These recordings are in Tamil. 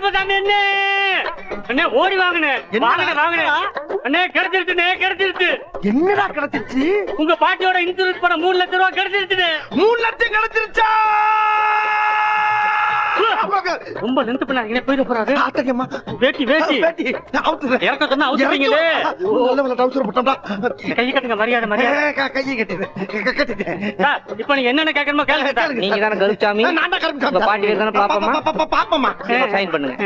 கருப்பசாமி அண்ணே ஓடி வாங்கண்ணே. வாங்கண்ணே அண்ணே, கிடைச்சிருச்சு. என்னடா கிடைச்சிருச்சு? உங்க பாட்டியோட இன்சூரன்ஸ் பணம் 3 லட்சம் ரூபாய் கிடைச்சிருச்சு. 3 லட்சம் கிடைச்சிருச்சா? ரொம்ப நின்று பண்ணாங்க. போயிட போறாரு. வேட்டி இறக்க சொன்னா அவுத்துறீங்களே. கை கட்டுங்க, மரியாதை. இப்ப நீங்க என்னென்ன கேட்கணுமோ கேளுங்க. நீங்க தானே கருப்சாமி? பாட்டி தானே பாப்பமா? சைன் பண்ணுங்க.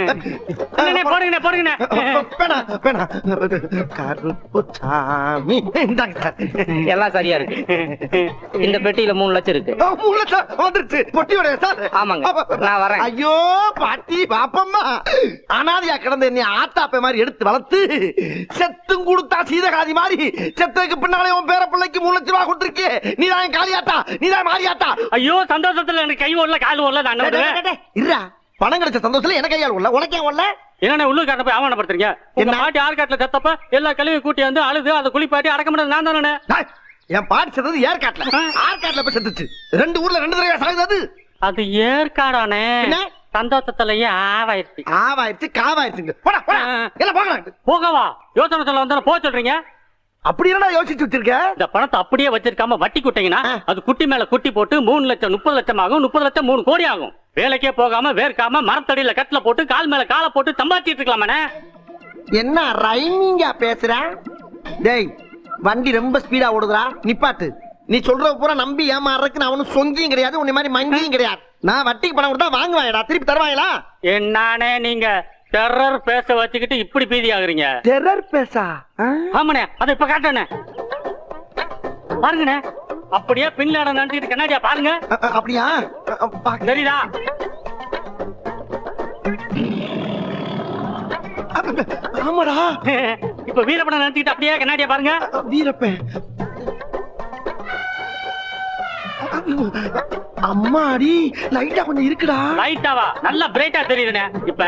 போடுங்க. எல்லாம் சரியா இருக்கு. இந்த பெட்டியில 3 லட்சம் இருக்கு. 3 லட்சம் வந்துருச்சு. பொட்டியோட சார். ஆமாங்க, நான் வரேன். ஐயோ பாட்டி பாப்பம்மா, அனாதையா கிடந்த என்னை ஆத்தாப்ப மாதிரி எடுத்து வளர்த்து செத்தும் கொடுத்தா சீதகாதி மாதிரி செத்துக்கு பின்னாலே உன் பேர பிள்ளைக்கு 3 லட்சம் ரூபாய் கொடுத்துருக்கு. நீதான் காளியாட்டா, நீதான் மாரியாட்டா. ஐயோ சந்தோஷத்துல எனக்கு கை ஓடல, கால் ஓடல. நான் இருடா, பணம் கிடைச்ச சந்தோஷத்துல எனக்கு கையால் ஓடல, உனக்கே ஓடல. என்ன உள்ளூர் காட்ட போய் ஆவணப்படுத்துறீங்க? உங்க பாட்டி ஆற்காட்டுல செத்தப்ப எல்லா கழிவு கூட்டி வந்து அழுது அதை குளிப்பாட்டி அடக்க முடியாது. நான் தானே. என் பாட்டி செத்தது ஏற்காட்டுல, ஆற்காட்டுல போய் செத்துச்சு. 2 ஊர்ல 2 தடவை சாகுது. அது ஏற்காடானே. சந்தோஷத்துலயே ஆவாயிருச்சு காவாயிருச்சுங்க. போகவா? யோசனை சொல்ல வந்தா போ சொல்றீங்க. அப்படி என்ன யோசிச்சு வச்சிருக்க? இந்த பணத்தை அப்படியே வச்சிருக்காம வட்டி குட்டிங்கன்னா அது குட்டி மேல குட்டி போட்டு 3 லட்சம் 30 லட்சம் ஆகும். 30 லட்சம் 3 கோடி ஆகும். வேலைக்கே போகாம வேர்க்காம மரத்தடியில கட்டில போட்டு கால் மேல காலை போட்டு சம்பாதிச்சிட்டு இருக்கலாமே. என்ன ரைமிங்கா பேசுற? டேய், வண்டி ரொம்ப ஸ்பீடா ஓடுதுடா, நிப்பாட்டு. நீ சொல்ற பூரா நம்பி ஏமாறதுக்கு நான் ஒன்னும் சொங்கியும் கிடையாது, உன்னை மாதிரி மங்கியும் கிடையாது. நான் வட்டிக்கு பணம் கொடுத்தா வாங்குவாங்கடா, திருப்பி தருவாங்களா? என்னானே நீங்க டெரர் பேச வச்சுக்கிட்டு இப்படி பீதி ஆகுறீங்க? டெரர் பேசா? ஆமாண்ணே, அதை இப்ப காட்டணே. பாருங்கண்ணே, அப்படியே பின்லாட நினைச்சுக்கிட்டு கண்ணாடியா பாருங்க. அப்படியா? சரிதா? ஆமாடா. இப்ப வீரப்பனை நினைச்சுக்கிட்டு அப்படியே கண்ணாடியா பாருங்க. வீரப்பன் அம்மாடி, லைட்டா கொஞ்சம் இருக்குடா. லைட்டாவா? நல்லா பிரைட்டா தெரியுதுண்ணே. இப்ப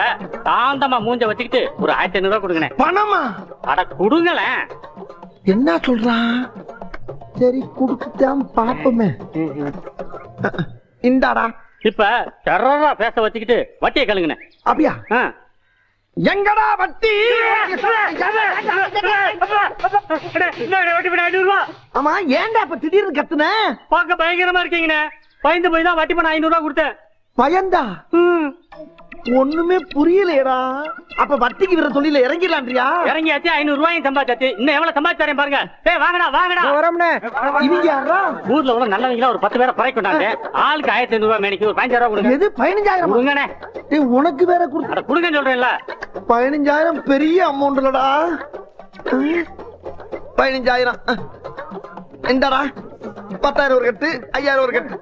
சாந்தமா மூஞ்ச வச்சுக்கிட்டு ஒரு 1500 ரூபாய் கொடுங்கண்ணே. பணமா? அட கொடுங்களேன். என்ன சொல்றான்? சரி கொடுத்துட்டான் பாப்போமே. இந்தாடா. இப்ப டெரரா பேச வச்சுக்கிட்டு வட்டியை கழுங்குண்ணே. அப்படியா? எங்கடா வட்டி? ஆமா, ஏன்டா இப்ப திடீர்னு கத்துன? பார்க்க பயங்கரமா இருக்கீங்கண்ணே. பயந்து போய் தான் வட்டி பண்ண 500 ரூபாய் கொடுத்தேன். பயந்தா? ஒண்ணுமே புரியலையடா. அப்ப வட்டிக்கு விர தொழில இறங்கிடலான்றியா? இறங்கியாச்சு, 500 ரூபாயும் சம்பாதிச்சாச்சு. இன்னும் எவ்வளவு சம்பாதிச்சாரேன் பாருங்க. வாங்கடா. இவங்க யாரா? ஊர்ல உள்ள நல்லவங்களா ஒரு 10 பேரை பறை கொண்டாங்க. ஆளுக்கு 1500 ரூபாய் மேனிக்கு ஒரு 15,000 ரூபாய் கொடுங்க. எது 15,000? கொடுங்கண்ணே. உனக்கு வேற கொடுங்க சொல்றேன்ல. 15,000 பெரிய அமௌண்ட் இல்லடா. 15,000 இந்தாடா. 10,000 ஒரு கட்டு, 5,000 ஒரு கட்டு.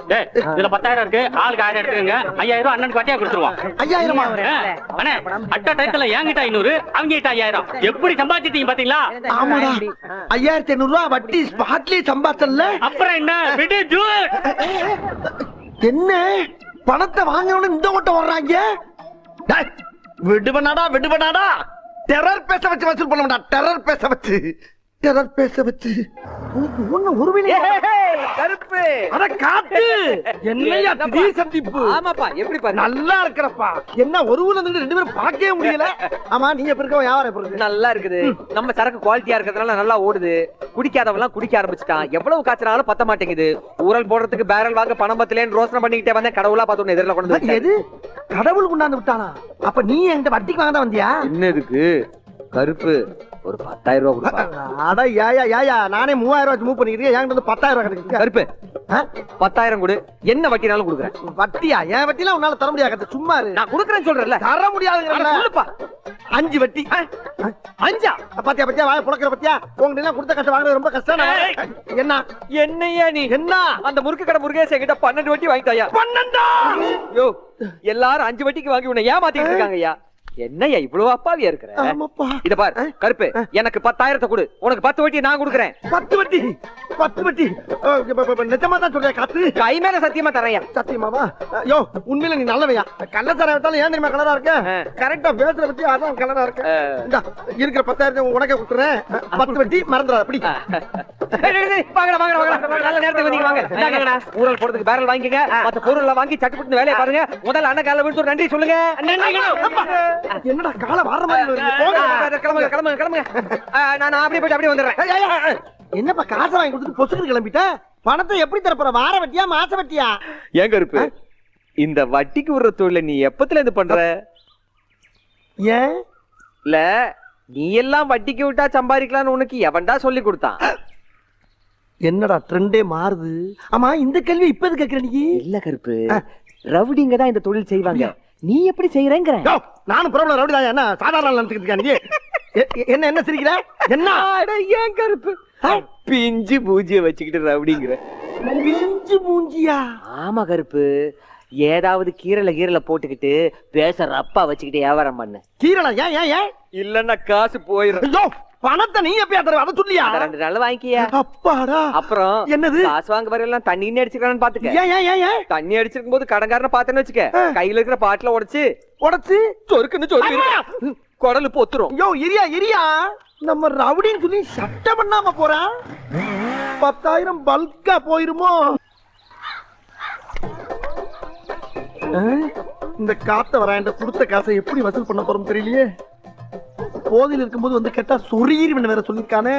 இதுல 10,000 இருக்கு, ஆளுக்கு 1000 எடுத்துக்கங்க. 5,000 ரூபாய் அண்ணனுக்கு வட்டியா கொடுத்துருவோம். 5,000? அண்ணே, அட்ட டயத்துல என்கிட்ட 500, அவங்க கிட்ட 5,000. எப்படி சம்பாதிச்சிட்டீங்க பாத்தீங்களா? ஆமாடா, 5,500 ரூபாய் வட்டி ஸ்பாட்லயே சம்பாதிச்சல. அப்புறம் என்ன விடு ஜூட். என்ன பணத்தை வாங்கணும்னு இந்த ஓட்ட வர்றாங்க? விடுவனாடா. டெரர் பேச வச்சு வசூல் பண்ண மாட்டா. டெரர் பேச வச்சு கருப்பு. அட காத்து, என்னையா திடீர் சந்திப்பு? ஆமாப்பா, எப்படி பாரு? நல்லா இருக்கிறப்பா. என்ன ஒரு ஊர்ல இருந்து 2 பேரும் பார்க்கவே முடியல. ஆமா, நீங்க எப்படி இருக்க? வியாபாரம் எப்படி இருக்கு? நல்லா இருக்குது. நம்ம சரக்கு குவாலிட்டியா இருக்கிறதுனால நல்லா ஓடுது. குடிக்காதவெல்லாம் குடிக்க ஆரம்பிச்சுட்டான். எவ்வளவு காய்ச்சனாலும் பத்த மாட்டேங்குது. ஊரல் போடுறதுக்கு பேரல் வாங்க பணம் பத்தலேன்னு ரோசனை பண்ணிக்கிட்டே வந்தேன். கடவுளா பார்த்து எதிரில் கொண்டு வந்து. எது கடவுள் கொண்டாந்து விட்டானா? அப்ப நீ என்கிட்ட வட்டிக்கு வாங்க தான் வந்தியா? என்ன இதுக்கு கருப்பு ஒரு 10,000 ரூபாய் கொடுப்பா. அட ஏயா, நானே 3,000 ரூபாய் மூவ் பண்ணிக்கிறேன். என்கிட்ட வந்து 10,000 ரூபாய் கிடைக்கு. கருப்பு 10,000 கொடு, என்ன வட்டினாலும் கொடுக்குறேன். வட்டியா? என் வட்டிலாம் உன்னால தர முடியாது. சும்மா நான் கொடுக்குறேன்னு சொல்றேன்ல. தர முடியாதுங்க. சொல்லுப்பா. 5 வட்டி. 5? பாத்தியா வாய புடக்கிற பத்தியா? உங்ககிட்ட கொடுத்த கஷ்டம் வாங்குறது ரொம்ப கஷ்டம். என்னையா நீ? என்ன அந்த முறுக்கு கடை முருகேச கிட்ட 12 வட்டி வாங்கிட்டாயா? 12? யோ, எல்லாரும் 5 வட்டிக்கு வாங்கி உன்னை ஏமாத்திட்டு இருக்காங்கய்யா. என்னையா இவ்வளவு அப்பாவியா இருக்கிற? இத பாரு கருப்பு, எனக்கு 10,000 கொடு, உனக்கு 10 வட்டி நான் கொடுக்குறேன். 10 வட்டி? நிஜமா தான் சொல்றேன் காத்து? கை மேல சத்தியமா தரேன். சத்தியமாவா? யோ, உண்மையில நீ நல்லவையா? கள்ளச்சாரம் விட்டாலும் ஏன் தெரியுமா கலரா இருக்க? கரெக்டா பேசுற பத்தி அதான் கலரா இருக்க. இந்த இருக்கிற 10,000 உனக்கே கொடுத்துறேன். 10 வட்டி மறந்துடாத. அப்படி வாங்கடா. நல்ல நேரத்துக்கு வந்தீங்க, வாங்க. ஊரல் போறதுக்கு பேரல் வாங்கிக்கங்க. மத்த பொருள் வாங்கி சட்டுப்பட்டு வேலையை பாருங்க. முதல்ல அண்ணன் கால விட்டு நன்றி சொல்லுங்க. என்னடா காலை வார மாதிரி வருது? போங்க. கிளம்புங்க கிளம்புங்க கிளம்புங்க. நான் அப்படியே போயிட்டு அப்படியே வந்துடுறேன். ஏய், ஏய், ஏய், என்னப்பா காசை வாங்கி கொடுத்துட்டு பொசுக்கு கிளம்பிட்ட? பணத்தை எப்படி தரப்போற? வார வட்டியா மாச வட்டியா? ஏன் கருப்பு இந்த வட்டிக்கு விடுற தொழில நீ எப்பத்துல இருந்து பண்ற? ஏன் இல்ல நீ எல்லாம் வட்டிக்கு விட்டா சம்பாதிக்கலாம்னு உனக்கு எவன்டா சொல்லி கொடுத்தான்? என்னடா ட்ரெண்டே மாறுது. ஆமா இந்த கேள்வி இப்ப எது கேக்குற நீ? இல்ல கருப்பு, ரவுடிங்க தான் இந்த தொழில் செய்வாங்க, நீ எப்படி செய்யறேங்கிற? யோவ், நானும் பிரபல ரவுடி தான். என்ன சாதாரண நினைச்சுக்கிட்டு இருக்கியா நீ? என்ன என்ன சிரிக்கிற? என்ன ஏன் கருப்பு பிஞ்சு பூஜ்ய வச்சுக்கிட்டு ரவுடிங்கிற? பிஞ்சு மூஞ்சியா? ஆமா கருப்பு, ஏதாவது கீரல போட்டுக்கிட்டு பேச ரப்பா வச்சுக்கிட்டு வியாபாரம் பண்ணு. கீரலா? ஏன் ஏன் ஏன்? இல்லன்னா காசு போயிரும். ஐயோ, பணத்தை நீ எப்பயா தருவ? அதை சொல்லியா? 2 நாள் வாங்கிக்கியா. அப்பாடா. அப்புறம் என்னது? காசு வாங்க வரையெல்லாம் தண்ணி அடிச்சிருக்கான்னு பாத்துக்க. ஏன் ஏன் ஏன் ஏன்? தண்ணி அடிச்சிருக்கும் போது கடன்காரனை பாத்தேன்னு வச்சுக்க, கையில இருக்கிற பாட்டில உடைச்சு உடைச்சு சொருக்குன்னு சொருக்கு குடலு பொத்துரும். ஐயோ இரியா இரியா, நம்ம ரவுடின்னு சொல்லி சட்டை பண்ணாம போறான். 10,000 பல்கா போயிருமோ? இந்த காத்த வராண்ட கொடுத்த காசை எப்படி வசூல் பண்ண போறோம் தெரியலையே. போதையில் இருக்கும்போது வந்து கேட்டா சொரீர் வேற சொல்லிருக்கானே.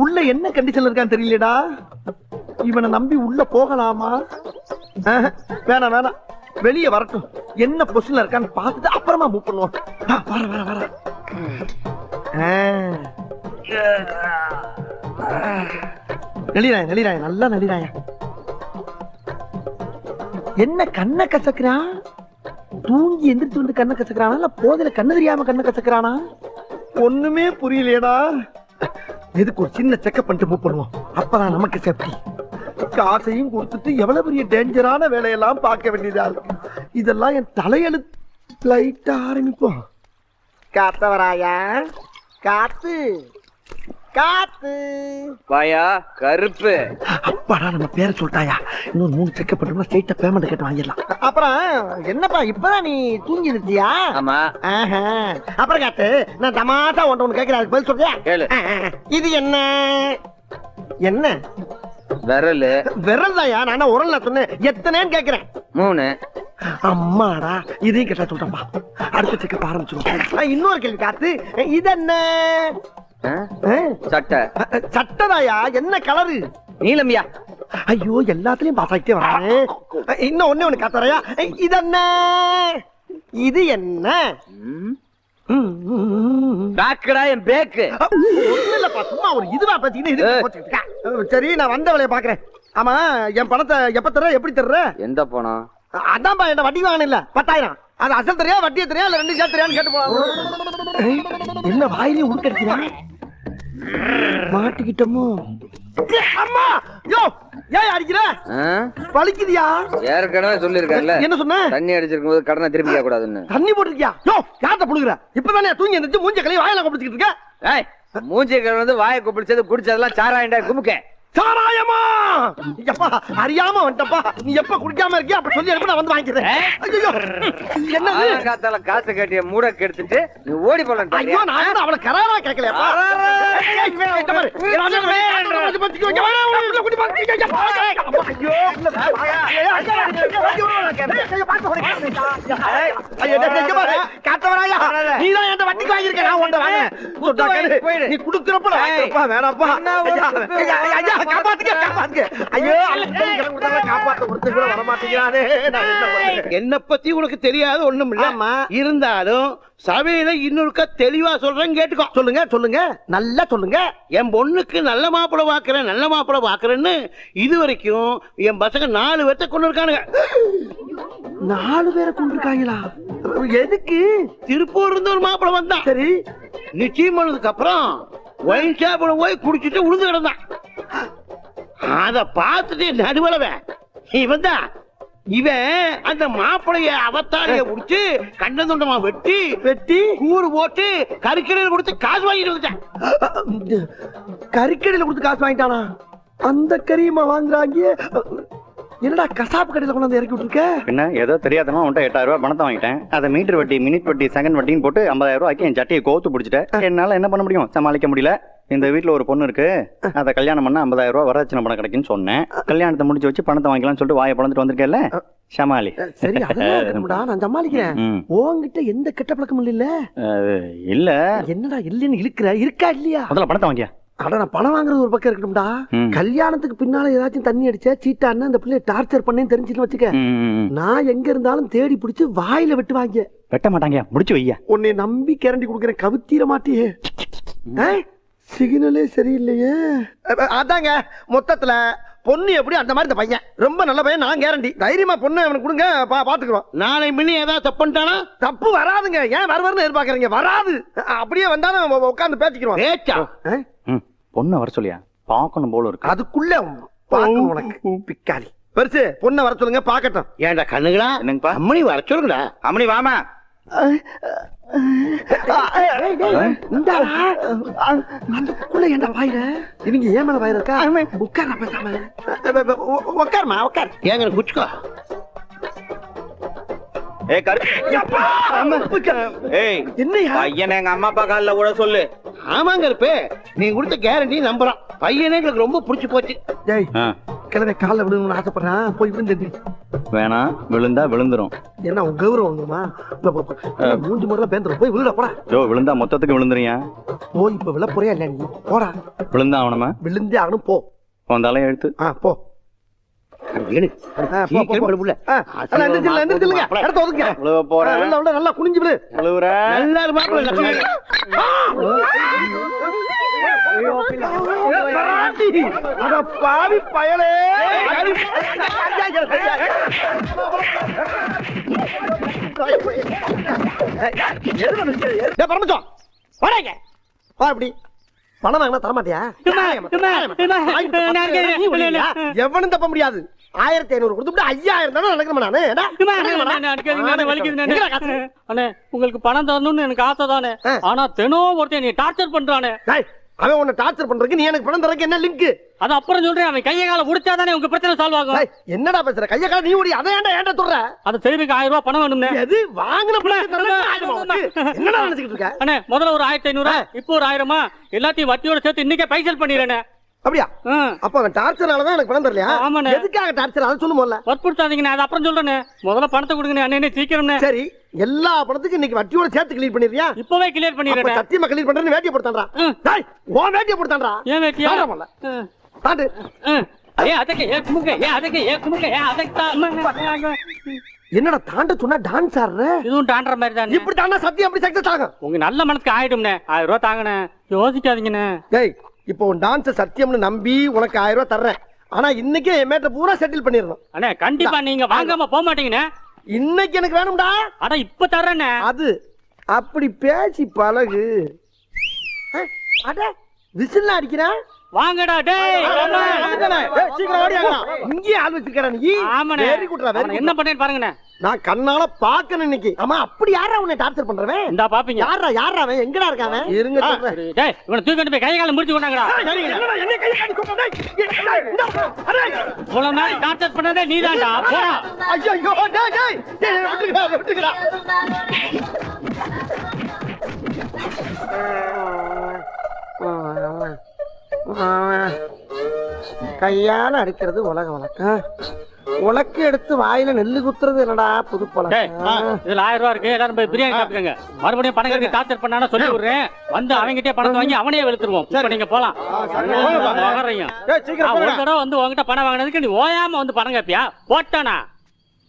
உள்ள என்ன கண்டிஷன்ல இருக்கான்னு தெரியலடா. இவனை நம்பி உள்ள போகலாமா? வேணாம் வேணாம், வெளியே வரட்டும், என்ன பொசிஷன்ல இருக்கான்னு பார்த்துட்டு அப்புறமா மூவ் பண்ணுவோம். வர வர வர. நெளிராய நெளிராய, நல்லா நெளிராய. என்ன கண்ணை கசக்குறான்? தூங்கி எந்திரிச்சு வந்து கண்ணை கசக்குறானா, இல்ல போதையில கண்ணு தெரியாம கண்ணை கசக்குறானா? ஒண்ணுமே புரியலையடா. எதுக்கு ஒரு சின்ன செக்அப் பண்ணிட்டு மூவ் பண்ணுவோம், அப்பதான் நமக்கு சேஃப்டி. காசையும் கொடுத்துட்டு எவ்வளவு பெரிய டேஞ்சரான வேலையெல்லாம் பார்க்க வேண்டியதா இருக்கு. இதெல்லாம் என் தலையெழுத்து. லைட்டா ஆரம்பிப்போம். காத்தவராயா, காத்து காத்து வாயா கருப்பு. அப்பாடா, நம்ம பேரை சொல்லிட்டாயா? இன்னும் 3 செக்அப் பண்ணோம்னா ஸ்ட்ரைட்டா பேமெண்ட் கேட்டு வாங்கிடலாம். அப்புறம் என்னப்பா இப்பதான் நீ தூங்கி இருந்தியா? ஆமா. அப்புறம் காத்து, நான் தமாஷா ஒன்று கேட்கிறேன், அதுக்கு பதில் சொல்றியா? கேளு. இது என்ன என்ன? விரல். விரல் தாயா? நான் உரல் சொன்னேன், எத்தனைன்னு கேட்கிறேன். 3. அம்மாடா, இதையும் கேட்டா சொல்றப்பா. அடுத்த செக்கப் ஆரம்பிச்சிடும். இன்னொரு கேள்வி காத்து, இது என்ன? சட்டை. சட்டதாயா? என்ன கலரு? நீலமியா. ஐயோ, எல்லாத்துலயும் பாஸ் ஆகிட்டே வரானே. இன்னும் ஒண்ணு காத்தறையா, இது என்ன? இது என்ன? பேக்குடா, என் பேக்கு. இல்லப்பா, சும்மா ஒரு இதுவா பேசிக்கிட்டு. சரி, நான் வந்த வேலையை பாக்குறேன். ஆமா, என் பணத்தை எப்ப தர்ற, எப்படி தர்ற? எந்த பணம்? அதான்பா, என்ன வட்டி வாங்க இல்ல 10,000. அது அசல் தெரியா, வட்டியை தெரியா, இல்ல 2 சேர்த்து தெரியான்னு கேட்டு போலாம். என்ன வாயிலே உருக்கடிக்கிறான்? மாட்டிக்கிட்டோமோ? அம்மா, யோ ஏன் அடிக்கிற? வலிக்குதியா? ஏற்கனவே சொல்லிருக்கேன்ல, என்ன சொன்ன? தண்ணி அடிச்சிருக்கும் போது கடனை திருப்பி கேட்க கூடாதுன்னு. தண்ணி போட்டுருக்கியா? யோ, யார்ட்ட புடுங்குற? இப்பதானே தூங்கி எந்திரிச்சு மூஞ்ச கழுவி வாயில கொப்பிடிச்சிட்டு இருக்க. ஏய், மூஞ்சி கழுவி வாயை கொப்பிடிச்சது குடிச்சதெல்லாம் சாராயண்டா குமுக்க. சாராயமா? எப்பா அறியாம வந்துட்டப்பா. நீ எப்ப குடிக்காம இருக்கியா அப்ப சொல்லி நான் வந்து வாங்கிக்கிறேன். ஐயோ, என்னது? காத்தால காசு கட்டிய மூட கெடுத்துட்டு நீ ஓடி போலாம். ஐயோ, நான் அவளை கராரா கேட்கலையாப்பா. வட்டிக்கு வாங்கிருக்க, நான் உன்ட வாங்க. நீ குடுக்கிறப்ப வேணாப்பா. என்ன பத்தி உனக்கு தெரியாது ஒண்ணும் இல்ல. இருந்தாலும் சபையில இன்னொருக்க தெளிவா சொல்றேன், கேட்டுக்கோ. சொல்லுங்க சொல்லுங்க, நல்லா சொல்லுங்க. என் பொண்ணுக்கு நல்ல மாப்பிளை பாக்குறேன், நல்ல மாப்பிளை பாக்குறேன்னு இது வரைக்கும் என் பசங்க 4 பேர்த்த கொண்டு இருக்கானுங்க. 4 பேரை கொண்டு இருக்காங்களா? எதுக்கு? திருப்பூர் இருந்து ஒரு மாப்பிளை வந்தான். சரி, நிச்சயம் பண்ணதுக்கு அப்புறம் ஒயின் ஷாப்ல போய் குடிச்சிட்டு உழுந்து கிடந்தான். அத பார்த்துட்டு நடுவலவன் இவன் தான். இவன் அந்த மாப்பிளைய அவத்தாரிய குடிச்சு கண்ட துண்டமா வெட்டி வெட்டி கூறு போட்டு கறிக்கடையில் கொடுத்து காசு வாங்கிட்டு வந்துட்டான். கறிக்கடையில கொடுத்து காசு வாங்கிட்டானா? அந்த கறியுமா வாங்குறாங்க? என்னடா கசாப்பு கடையில கொண்டாந்து இறக்கி விட்டுருக்க? என்ன ஏதோ தெரியாதமா உன்ட்ட 8,000 ரூபாய் பணத்தை வாங்கிட்டேன். அதை மீட்டர் வட்டி, மினிட் வட்டி, செகண்ட் வட்டின்னு போட்டு 50,000 ரூபாய்க்கு என் சட்டையை கோத்து பிடிச்சிட்டேன். என்னால என்ன பண்ண முடியும்? சமாளிக்க முடியல. இந்த வீட்டுல ஒரு பொண்ணு இருக்கு, அதை கல்யாணம் பண்ண 50,000 ரூபாய் வரதட்சணை பணம் கிடைக்குன்னு சொன்னேன். கல்யாணத்தை முடிச்சு வச்சு பணத்தை வாங்கிக்கலாம்னு சொல்லிட்டு வாயை பழந்துட்டு வந்திருக்கேன்ல. சமாளி. சரி அதெல்லாம் இருக்கட்டும்டா, நான் சமாளிக்கிறேன். ம். உன்கிட்ட எந்த கெட்ட பழக்கமும் இல்ல? இல்ல. என்னடா இல்லன்னு இழுக்கிற? இருக்கா இல்லையா? முதல்ல பணத்தை வாங்கியா. அட நான் பணம் வாங்குறது ஒரு பக்கம் இருக்கட்டும்டா, கல்யாணத்துக்கு பின்னால ஏதாச்சும் தண்ணி அடிச்சா சீட்டான்னு அந்த பிள்ளைய டார்ச்சர் பண்ணேன்னு தெரிஞ்சுன்னு வச்சுக்க, நான் எங்க இருந்தாலும் தேடி பிடிச்சு வாயில வெட்டு வாங்க. வெட்ட மாட்டாங்க, முடிச்சு வையா. உன்னை நம்பி கேரண்டி கொடுக்குறேன், கவுத்தீர மாட்டியே. சிக்னலே சரியில்லையே. அதாங்க மொத்தத்துல பொண்ணு எப்படி அந்த மாதிரி இந்த பையன் ரொம்ப நல்ல பையன், நான் கேரண்டி. தைரியமா பொண்ணு அவனுக்கு கொடுங்க, பாத்துக்கிறோம். நாளை மின்னி ஏதாவது தப்பு பண்ணிட்டானா? தப்பு வராதுங்க, ஏன் வருவாருன்னு எதிர்பார்க்கறீங்க? வராது, அப்படியே வந்தாலும் உட்காந்து பேசிக்கிறோம். பேச்சா? பொண்ணை வர சொல்லியா, பார்க்கணும் போல இருக்கு. அதுக்குள்ள பாக்கணும் உனக்கு பிக்காளி. பெருசு பொண்ணை வர சொல்லுங்க, பாக்கட்டும். ஏன்டா கண்ணுங்களா? என்னங்கப்பா? அம்மணி வர சொல்லுங்கடா. அம்மணி வாமா. அதுக்குள்ள ஏன்டா பாயிர? இவங்க ஏன் மேல பாயிர இருக்கா? உட்கார பேசாம. உட்காருமா உட்கார். ஏங்க குச்சுக்கோ. என்னையா பையனை எங்க அம்மா அப்பா காலில் கூட சொல்லு. ஆமாங்க இருப்பே, நீ கொடுத்த கேரண்டி நம்புறான். பையனே எங்களுக்கு ரொம்ப பிடிச்சு போச்சு. ஜெய் கிழமை காலில் விழுங்கணும்னு ஆசைப்படுறான், போய் விழுந்து. வேணாம், விழுந்தா விழுந்துரும். என்ன உன் கௌரவம் வந்துமா? மூஞ்சி முறையில பேந்துரும், போய் விழுடா போடா. ஜோ விழுந்தா மொத்தத்துக்கு விழுந்துறியா? போய் இப்ப விழ போறியா இல்ல? நீ போடா. விழுந்தா அவனமா? விழுந்தே ஆகணும், போ. உன் தலையை எழுத்து. போ. நல்லா குனிஞ்சு விழு. நல்லா பாவி பயலே. பரமச்சோம் அப்படி பணம் வாங்கினா தரமாட்டியா? எவனும் தப்ப முடியாது. 1500 கொடுத்து 5000 தானே நடக்குது. உங்களுக்கு பணம் தரணும்னு எனக்கு ஆசை தானே, ஆனா தினம் ஒருத்தன் நீ டார்ச்சர் பண்றானே. அவன் உன்னை டார்ச்சர் பண்றதுக்கு நீ எனக்கு பணம் தரக்கு என்ன லிங்க்? அது அப்புறம் சொல்றேன். அவன் கையை கால உடிச்சாதானே உங்க பிரச்சனை சால்வ் ஆகும். என்னடா பேசுற? கைய கால நீ ஓடி அதை ஏன்டா சொல்ற? அதை செய்யறதுக்கு 1000 ரூபாய் பணம் வேணும்னே. எது வாங்கின என்னடா நினைச்சிட்டு இருக்க? அண்ணே முதல்ல ஒரு 1500, இப்போ ஒரு 1000, எல்லாத்தையும் வட்டியோட சேர்த்து இன்னைக்கே பைசல் பண்ணிடுறேன். அப்படியா? அப்ப அவன் டார்ச்சர்னாலதான் எனக்கு பணம் தரலையா? ஆமாண்ணே. எதுக்காக டார்ச்சர் அதை சொல்லு முதல்ல. வற்புறுத்தாதீங்க, அது அப்புறம் சொல்றேன். முதல்ல பணத்தை கொடுங்க அண்ணே, சீக்கிரம். சரி, எல்லா பணத்துக்கும் இன்னைக்கு வட்டியோட சேர்த்து கிளியர் பண்ணிடுறியா? இப்பவே கிளியர் பண்ணிடுறேன். சத்தியமா கிளியர் பண்றேன்னு வேட்டியை போட்டான்டா. டேய் உன் வேட்டியை போட்டான்டா. ஏன் வேட்டியா? தாண்டு. என்னடா தாண்ட சொன்னா டான்ஸ் ஆடுற? இதுவும் தாண்டற மாதிரி தானே. இப்படி தாண்டா சத்தியம் அப்படி சக்சஸ் ஆகும். உங்க நல்ல மனசுக்கு ஆயிடும்னே. 1000 ரூபாய் தாங்கண்ணே, யோசிக்காதீங்கண்ணே. டேய் இப்போ உன் டான்ஸ் சத்தியம்னு நம்பி உனக்கு 1000 ரூபாய் தர்றேன். ஆனா இன்னைக்கே என் மேட்டர் பூரா செட்டில் பண்ணிடணும். அண்ணே கண்டிப்பா நீங்க வாங்காம போக மாட்டீங்கண்ணே. இன்னைக்கு எனக்கு வேணும்டா. அட இப்ப தர்றேண்ணே. அது அப்படி பேசி பழகு. அட விசில் அடிக்கிறேன். வாங்கடா டேய். சீக்கிரம் ஓடியாங்கடா. இங்கே ஆள் வச்சிருக்கடா நீ. ஆமாண்ணே. வெரி குட்ரா, வெரி. என்ன பண்ணேன்னு பாருங்கண்ணே. நான் கண்ணால பாக்கணும் இன்னைக்கு. ஆமா அப்படி யாரா உன்னை டார்ச்சர் பண்றவன்? இந்தா பாப்பீங்க. யாரா அவன்? எங்கடா இருக்கான் அவன்? இருங்க சொல்றேன். டேய் இவனை தூக்கிட்டு போய் கை கால முடிச்சு கொண்டாங்கடா. என்னடா என்ன கை காடி கொண்டா? டேய் இவ்வளவு நாள் டார்ச்சர் பண்ணதே நீதான்டா. போடா. ஐயோ டேய் விட்டுக்கடா. கையால அடிக்கிறது உலக வழக்கம். உலக்கு எடுத்து வாயில நெல்லு குத்துறது என்னடா புது பழக்கம். இதுல 1000 ரூபாய் இருக்கு, எல்லாரும் போய் பிரியாணி சாப்பிடுங்க. மறுபடியும் பணம் கட்டி டார்ச்சர் பண்ணானா சொல்லி விடுறேன். வந்து அவங்கிட்டே பணத்தை வாங்கி அவனே வெளுத்துருவோம். இப்ப நீங்க போலாம். ஒரு தடவை வந்து உங்ககிட்ட பணம் வாங்கினதுக்கு நீ ஓயாம வந்து பணம் கேப்பியா? போட்டானா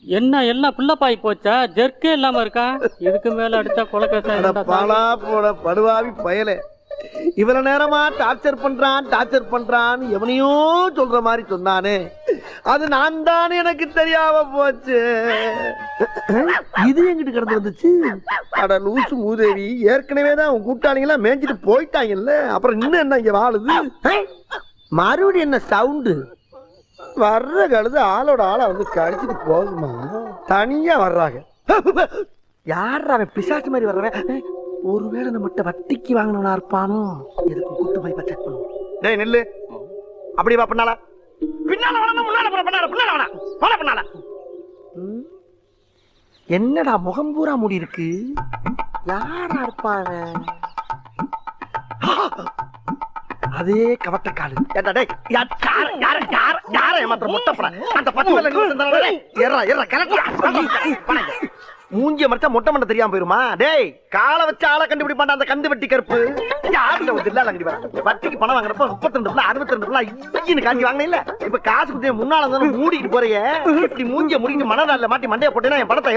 என்ன எல்லாம் புள்ளப்பாய் போச்சா? ஜெர்க்கே இல்லாம இருக்கா? இதுக்கு மேல அடிச்சா கொலைக்கேசா? பாலா போட படுவாவி பயலே. இவ்வளவு நேரமா டார்ச்சர் பண்றான் எவனையோ சொல்ற மாதிரி சொன்னானே, அது நான் தானே, எனக்கு தெரியாம போச்சு. இது எங்கிட்டு கிடந்து வந்துச்சு? அட லூசு மூதேவி, ஏற்கனவே தான் உன் கூட்டாளிங்களா மேய்ஞ்சிட்டு போயிட்டாங்கல்ல, அப்புறம் இன்னும் என்ன இங்க வாழுது? மறுபடியும் என்ன சவுண்டு? வர்ற கழுது ஆளோட ஆளா வந்து கடிச்சிட்டு போகுமா? தனியா வர்றாங்க. யாரா அவன்? பிசாசு மாதிரி வர்றவன். ஒருவேளை நம்மகிட்ட வட்டிக்கு வாங்கினவனா இருப்பானோ? எதுக்கு கூட்டு போய் செக் பண்ணுவோம். டேய் நில்லு. அப்படி வா பண்ணால. பின்னால வரணும், முன்னால போற பண்ணால, பின்னால வேணா. போற பண்ணால. என்னடா முகம் பூரா மூடி இருக்கு? யாரா இருப்பாங்க? அதே கவட்டக்காடு ஏண்டா டேய் யார ஏமாத்திர முட்டப்பட அந்த 10 பேர்ல நீ வந்தானே ஏறா கரெக்டா மூஞ்சிய மறைச்சா மொட்டை மண்டை தெரியாம போயிருமா டேய் காலை வச்சு ஆளை கண்டுபிடி பண்ண அந்த கந்து வட்டி கருப்பு யார்கிட்ட ஒரு தில்லா லங்கடி வர வட்டிக்கு பணம் வாங்குறப்ப 32 62 இன்னு காஞ்சி வாங்கின இல்ல இப்ப காசு கொடுத்தே முன்னால வந்து மூடிட்டு போறியே இப்படி மூஞ்சிய முடிட்டு மனதால மாட்டி மண்டைய போட்டேனா என் பணத்தை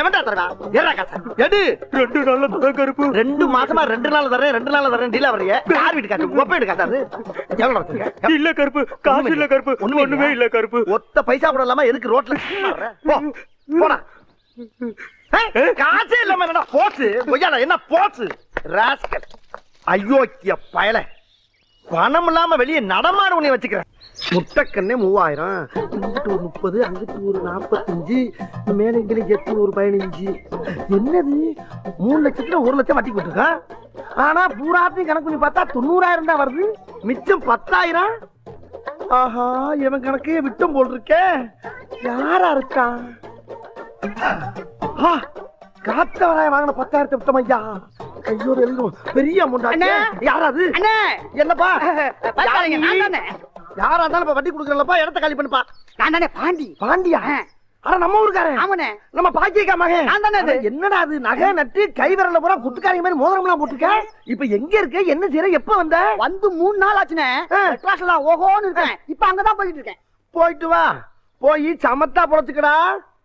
எவன்டா தருவான் ஏறா காசு எடு 2 நாள்ல தர கருப்பு 2 மாசமா 2 நாள் தரேன் டீலா வரையே யார் வீட்டு காசு ஒப்ப வீட்டு காசு எவ்வளவு வச்சிருக்க இல்ல கருப்பு காசு இல்ல கருப்பு ஒண்ணுமே இல்ல கருப்பு ஒத்த பைசா கூட இல்லாம எதுக்கு ரோட்ல போ போடா காசே இல்லாம என்னடா போச்சு கொய்யால என்ன போச்சு ராஸ்கல் அயோக்கிய பயல பணம் இல்லாம வெளியே நடமாட உன்னை வச்சுக்கிறேன் முட்டைக்கண்ணே 3000 இங்கிட்டு ஒரு 30 அங்கிட்டு ஒரு 45 மேல இங்கிட்டு 8 ஒரு 15 என்னது 3 லட்சத்துல 1 லட்சம் வட்டி போட்டுருக்கா ஆனா பூராத்தையும் கணக்கு பண்ணி பார்த்தா 90000 தான் வருது மிச்சம் 10000 ஆஹா இவன் கணக்கே விட்டம் போல் இருக்கே யாரா இருக்கா காத்தவராய வாங்கின 10,000 விட்டம் ஐயா ஐயோ பெரிய அமௌண்ட் யாராது என்னப்பா யாரா இருந்தாலும் இப்ப வட்டி கொடுக்கறப்பா இடத்த காலி பண்ணுப்பா நான் தானே பாண்டி பாண்டியா ஆனா நம்ம ஊருக்காரன் ஆமாண்ணே நம்ம பாக்கியக்கா மகன் நான் தானே அது. என்னடா அது நகை நட்டு கை விரல பூரா குத்துக்காரங்க மாதிரி மோதிரம் எல்லாம் போட்டுருக்க இப்ப எங்க இருக்க என்ன செய்யற எப்ப வந்த வந்து 3 நாள் ஆச்சுனே கிளாஸ்ல ஓஹோன்னு இருக்கேன் இப்ப அங்கதான் போயிட்டு இருக்கேன் போயிட்டு வா போய் சமத்தா பொழைச்சுக்கடா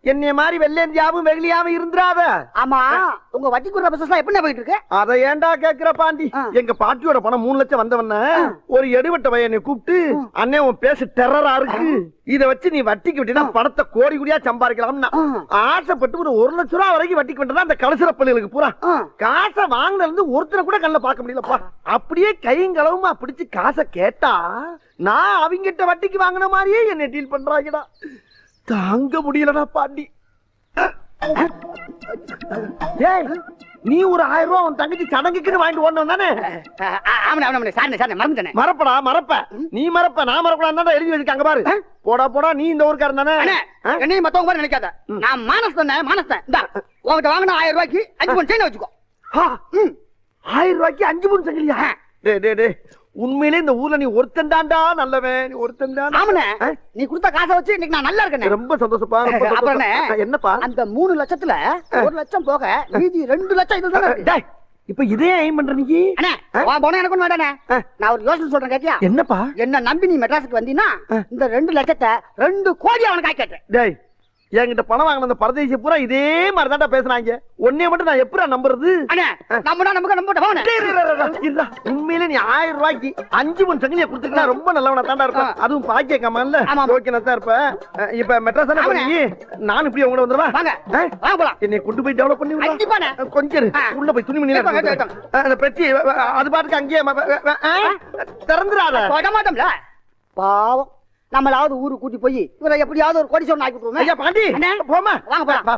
என்னைய மாதிரி வெள்ளேந்தியாவும் வெகுளியாவும் இருந்துராத ஆமா உங்க வட்டி குடுற பிசினஸ் எப்படி போயிட்டு இருக்கு அத ஏன்டா கேக்குற பாண்டி எங்க பாட்டியோட பணம் 3 லட்சம் வந்தவன ஒரு எடுவட்ட பையனை கூப்பிட்டு அண்ணே உன் பேசு டெரரா இருக்கு இத வச்சு நீ வட்டிக்கு விட்டா பணத்தை கோடி கோடியா சம்பாதிக்கலாம்னா ஆசைப்பட்டு ஒரு 1 லட்சம் ரூபாய் வரைக்கும் வட்டிக்கு விட்டா அந்த கலசர பிள்ளைகளுக்கு பூரா காசை வாங்கின இருந்து ஒருத்தரை கூட கண்ணில் பார்க்க முடியலப்பா அப்படியே கையங்களவுமா பிடிச்சு காசை கேட்டா நான் அவங்கிட்ட வட்டிக்கு வாங்கின மாதிரியே என்னை டீல் பண்றாங்கடா தாங்க முடியலடா பாண்டி ஏய் நீ ஒரு 1000 ரூபாய் உன் தங்கச்சி சடங்குக்குன்னு வாங்கிட்டு ஓடணும் தானே ஆமாண்ணே சார் மறந்துட்டேனே மறப்ப நீ மறப்ப நான் மறக்கூடாது எழுதி வச்சிருக்காங்க பாரு போடா நீ இந்த ஊருக்காரன் தானே என்னையும் மத்தவங்க மாதிரி நினைக்காத நான் மானஸ் மானஸ்தேன் இந்தா உங்ககிட்ட வாங்கின 1000 ரூபாய்க்கு 5 பவுன் செயின் வச்சுக்கோ 1000 ரூபாய்க்கு 5 பவுன் சங்கிலியா டே உண்மையிலே இந்த ஊர்ல நீ ஒருத்தன் தான்டா நல்லவன் ஒருத்தன் தான் ஆமாண்ணே நீ கொடுத்த காசை வச்சு இன்னைக்கு நான் நல்லா இருக்கேன் ரொம்ப சந்தோஷப்பா என்னப்பா அந்த 3 லட்சத்துல 1 லட்சம் போக மீதி 2 லட்சம் இதுதான் இப்ப இதே ஐம் பண்ற நீ அண்ணே போன எனக்கு வேண்டானே நான் ஒரு யோசனை சொல்றேன் கேட்டியா என்னப்பா என்ன நம்பி நீ மெட்ராஸுக்கு வந்தீங்கன்னா இந்த 2 லட்சத்தை 2 கோடி அவனுக்கு கேட்டேன் டேய் என்கிட்ட பணம் வாங்கின அந்த பரதேசி பூரா இதே மாதிரி தான்டா பேசுறாங்க உன்னைய மட்டும் நான் எப்படா நம்புறது அண்ணே உண்மையிலே நீ 1000 ரூபாய்க்கு 5 பவுன் சங்கிலியை கொடுத்துட்டா ரொம்ப நல்லவனா தான்டா இருப்பேன் அதுவும் பாக்கிய கமான்ல ஓகேனா தான் இருப்ப இப்ப மெட்ராஸ் தானே போறீங்க நான் இப்படி உங்கள வந்துறவா வாங்க வாங்க போலாம் என்னை கொண்டு போய் டெவலப் பண்ணி விடுங்க கண்டிப்பாண்ணே கொஞ்சம் உள்ள போய் துணி மணி அந்த பெட்டி அது பாட்டுக்கு அங்கேயே திறந்துறாத போட மாட்டோம்ல பாவம் நம்மளாவது ஊருக்கு கூட்டி போய் இவரை எப்படியாவது ஒரு கோடீஸ்வரன் ஆக்கி விட்டுருவோம் ஐயா பாண்டி போமா வாங்க போலாம்